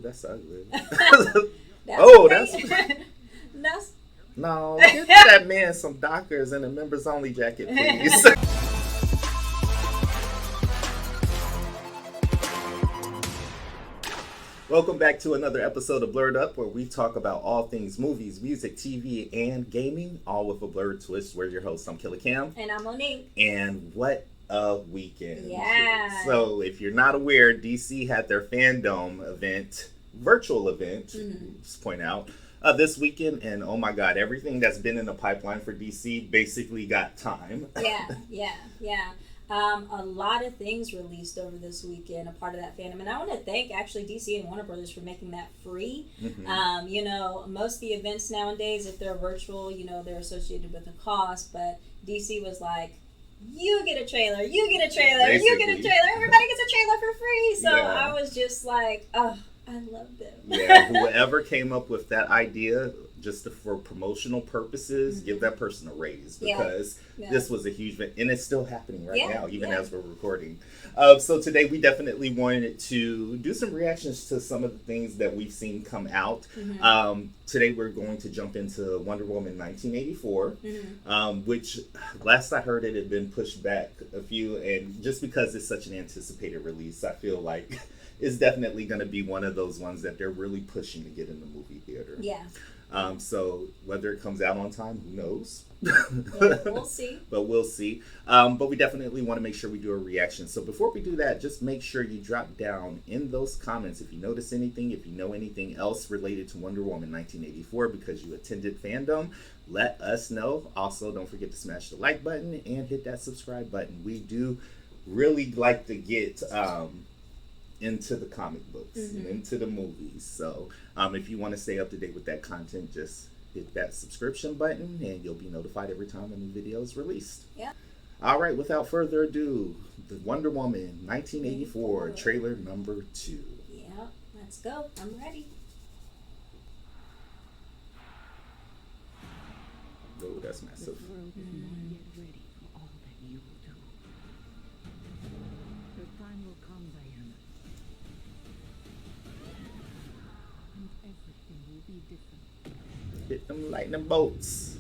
that's ugly. That's Oh, okay. That's No, give that man some Dockers and a members only jacket, please. Welcome back to another episode of Blerd Up, where we talk about all things movies, music, TV, and gaming, all with a blurred twist. We're your hosts. I'm Killer Cam. and I'm Monique. And what a weekend. Yeah. So if you're not aware, DC had their Fandome event, virtual event, just point out, this weekend. And oh my God, everything that's been in the pipeline for DC basically got time. Yeah. A lot of things released over this weekend, a part of that fandom. And I want to thank actually DC and Warner Brothers for making that free. Most of the events nowadays, if they're virtual, they're associated with a cost. But DC was like, you get a trailer, you get a trailer, you get a trailer, everybody gets a trailer for free. So I was just like, oh, I love them. Yeah, whoever came up with that idea, just for promotional purposes, give that person a raise, because this was a huge event, and it's still happening right now, even as we're recording. So today we definitely wanted to do some reactions to some of the things that we've seen come out. Today we're going to jump into Wonder Woman 1984, which last I heard it had been pushed back a few, and just because it's such an anticipated release, I feel like it's definitely going to be one of those ones that they're really pushing to get in the movie theater. Yeah. So whether it comes out on time, who knows? We'll see. But we'll see. But we definitely want to make sure we do a reaction. So before we do that, just make sure you drop down in those comments if you notice anything, if you know anything else related to Wonder Woman 1984 because you attended Fandome, let us know. Also, don't forget to smash the like button and hit that subscribe button. We do really like to get into the comic books and into the movies. So if you want to stay up to date with that content, just hit that subscription button and you'll be notified every time a new video is released. Yeah. All right, without further ado, the Wonder Woman 1984 trailer number 2. Yeah, let's go. I'm ready. Oh, that's massive. The world is not yet ready for all that you will do. Your time will come, Diana. And everything will be different. Hit them lightning bolts.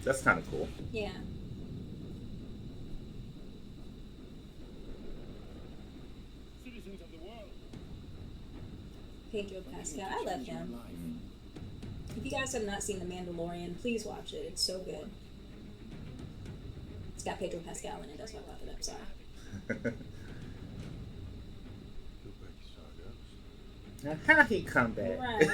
That's kind of cool. Yeah. Citizens of the world. Pedro Pascal. I love him. If you guys have not seen The Mandalorian, please watch it. It's so good. It's got Pedro Pascal in it. That's why I brought it up. Sorry. Now, how he come back? Right.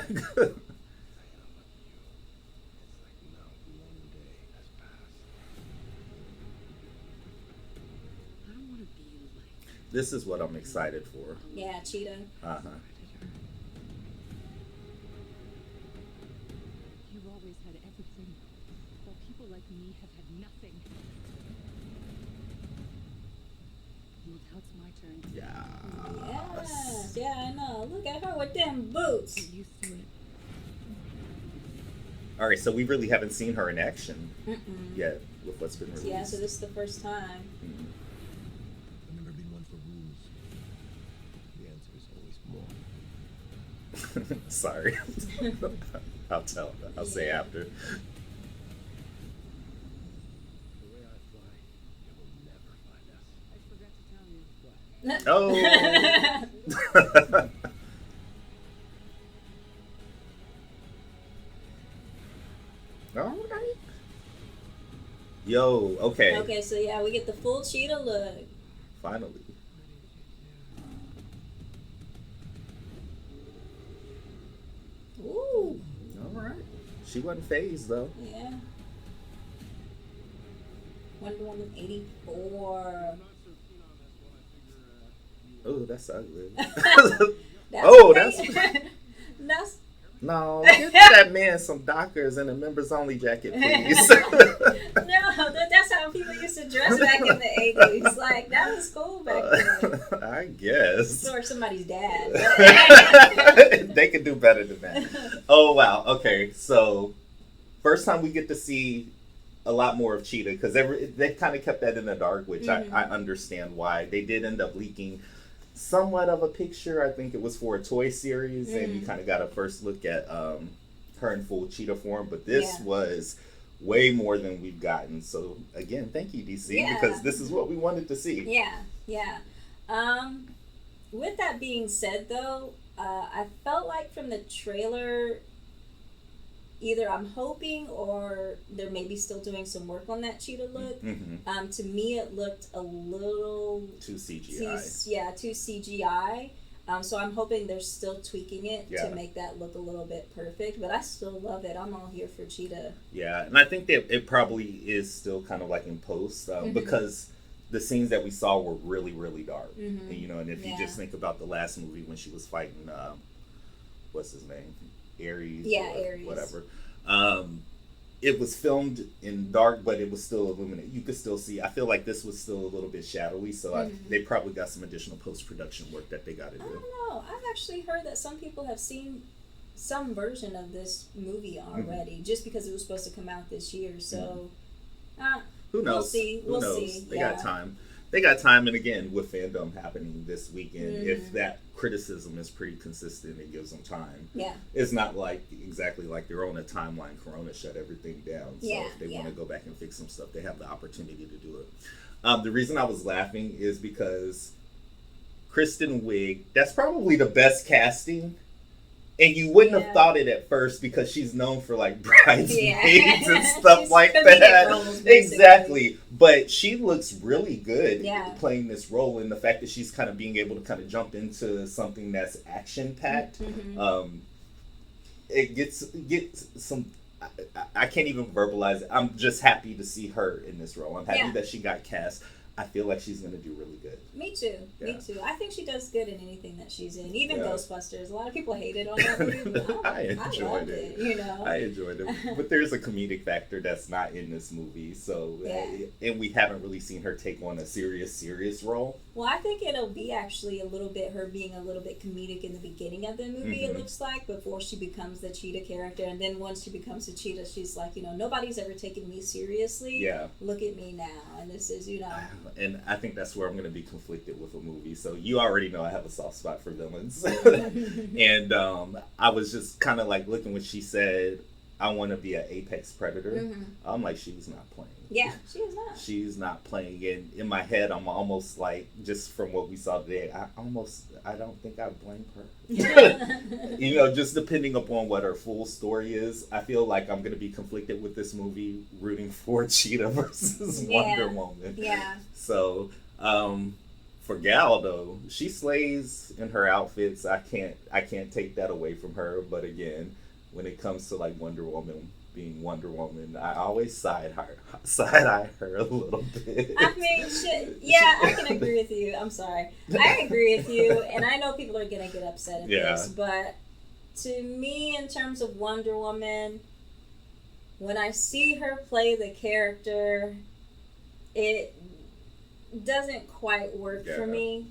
This is what I'm excited for. Yeah, Cheetah. You've always had everything, while people like me have had nothing. Now it's my turn. Yes. Yeah, I know. Look at her with them boots. Get used to it. All right, so we really haven't seen her in action yet with what's been released. Yeah, so this is the first time. I've never been one for rules. The answer is always more. Sorry. I'll say after. The way I fly, you will never find us. I forgot to tell you. Oh. All right. Yo, okay. Okay, so yeah, we get the full Cheetah look. Finally. Ooh. All right. She wasn't phased though. Yeah. Wonder Woman 84. Oh, that's ugly. That's Oh, okay. That's No, give that man some Dockers and a members only jacket, please. no, that's how people used to dress back in the 80s. Like, that was cool back then. I guess. Or somebody's dad. They could do better than that. Oh, wow. Okay, so first time we get to see a lot more of Cheetah, because they kind of kept that in the dark, which I understand why. They did end up leaking somewhat of a picture. I think it was for a toy series, and you kind of got a first look at her in full cheetah form. But this was way more than we've gotten. So again, thank you, DC, because this is what we wanted to see. Yeah. With that being said, though, I felt like from the trailer, either I'm hoping or they're maybe still doing some work on that cheetah look. To me, it looked a little too CGI. Too CGI. So I'm hoping they're still tweaking it to make that look a little bit perfect. But I still love it. I'm all here for Cheetah. Yeah, and I think that it probably is still kind of like in post because the scenes that we saw were really, really dark. And, you know, and if you just think about the last movie when she was fighting, what's his name? Ares. Yeah, Ares. Whatever. It was filmed in dark, but it was still illuminated. You could still see. I feel like this was still a little bit shadowy, so they probably got some additional post-production work that they got to do. I don't know. I've actually heard that some people have seen some version of this movie already, just because it was supposed to come out this year. So, who knows? We'll see. Who knows? They got time. They got time, and again, with Fandome happening this weekend, if that criticism is pretty consistent, it gives them time. Yeah. It's not like exactly like they're on a timeline. Corona shut everything down. So if they want to go back and fix some stuff, they have the opportunity to do it. The reason I was laughing is because Kristin Wiig, that's probably the best casting. And you wouldn't have thought it at first because she's known for like bridesmaids and stuff like that. Roles, exactly. But she looks really good playing this role, and the fact that she's kind of being able to kind of jump into something that's action packed, it gets some. I can't even verbalize it. I'm just happy to see her in this role. I'm happy that she got cast. I feel like she's going to do really good. Me too. Me too. I think she does good in anything that she's in. Even Ghostbusters. A lot of people hated on that movie, but I enjoyed it. You know, I enjoyed it. But there's a comedic factor that's not in this movie. So, and we haven't really seen her take on a serious role. Well, I think it'll be actually a little bit her being a little bit comedic in the beginning of the movie, it looks like, before she becomes the cheetah character. And then once she becomes a cheetah, she's like, you know, nobody's ever taken me seriously. Yeah. Look at me now. And this is, you know. And I think that's where I'm going to be conflicted with a movie. So you already know I have a soft spot for villains. And I was just kind of like looking when she said, I want to be an apex predator. I'm like, she's not playing. Yeah, she is not. She's not playing. And in my head, I'm almost like, just from what we saw today, I don't think I blame her. You know, just depending upon what her full story is, I feel like I'm going to be conflicted with this movie, rooting for Cheetah versus Wonder Woman. Yeah. So, for Gal though, she slays in her outfits. I can't take that away from her. But again, when it comes to like Wonder Woman being Wonder Woman, I always side eye her a little bit. I mean, I can agree with you. I'm sorry. I agree with you, and I know people are gonna get upset at this, but to me, in terms of Wonder Woman, when I see her play the character, it doesn't quite work for me,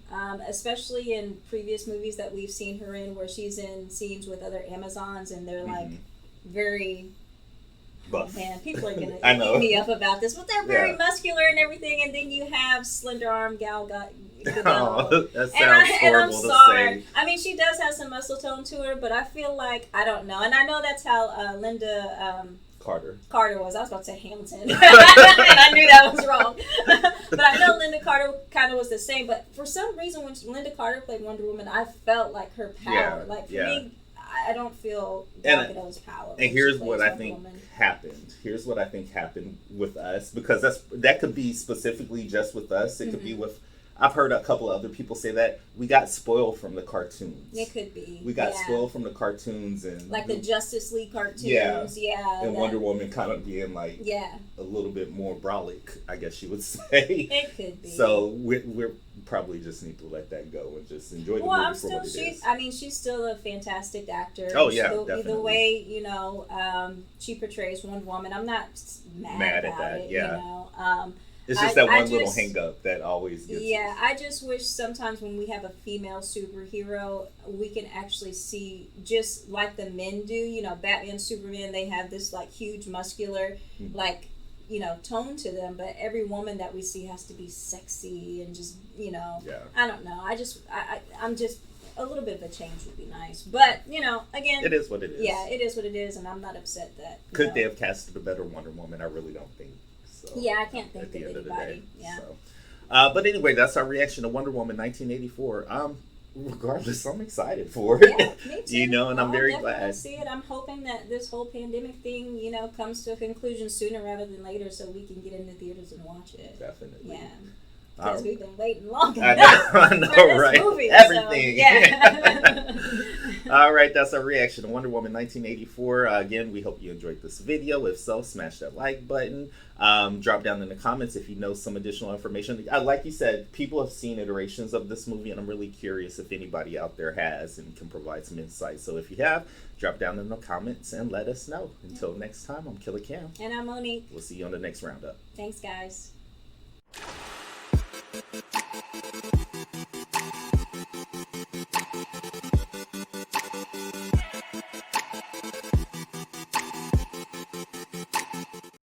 especially in previous movies that we've seen her in, where she's in scenes with other Amazons and they're like very buff. Oh man, people are gonna eat me up about this, but they're very muscular and everything, and then you have slender arm Gal Gadot. That sounds horrible to say. I mean, she does have some muscle tone to her, but I feel like, I don't know, and I know that's how Linda Carter was. I was about to say Hamilton. And I knew that was wrong. But I know Linda Carter kind of was the same. But for some reason, when Linda Carter played Wonder Woman, I felt like her power. For me, I don't feel Gal Gadot's power. And here's what I think happened. Here's what I think happened with us. Because that could be specifically just with us. It could be with... I've heard a couple of other people say that we got spoiled from the cartoons. It could be. We got spoiled from the cartoons and like the Justice League cartoons. And Wonder Woman kind of being like a little bit more brolic, I guess you would say. It could be. So we're probably just need to let that go and just enjoy the movie for what it is. I mean, she's still a fantastic actor. Oh yeah, definitely. The way she portrays Wonder Woman, I'm not mad about that. It, yeah. You know. It's just that one little hang up that always gets us. I just wish sometimes when we have a female superhero, we can actually see, just like the men do, you know, Batman, Superman, they have this like huge muscular, like tone to them, but every woman that we see has to be sexy and just, Yeah. I don't know. I'm just a little bit of a change would be nice. But, again, It is what it is. Yeah, it is what it is, and I'm not upset that. Could they have casted a better Wonder Woman? I really don't think so. Yeah, I can't think at the of end of the anybody. day. Yeah. So. But anyway, that's our reaction to Wonder Woman 1984. Regardless, I'm excited for it. Yeah, me too. And I'm very glad. I'll see it. I'm hoping that this whole pandemic thing, comes to a conclusion sooner rather than later, so we can get into theaters and watch it. Definitely. Yeah. Because we've been waiting long enough. I know, for this right? movie, Everything. So, yeah. All right, that's our reaction to Wonder Woman 1984. Again, we hope you enjoyed this video. If so, smash that like button. Drop down in the comments if you know some additional information. Like you said, people have seen iterations of this movie, and I'm really curious if anybody out there has and can provide some insight. So if you have, drop down in the comments and let us know. Until next time, I'm Killer Cam. And I'm Monique. We'll see you on the next roundup. Thanks, guys.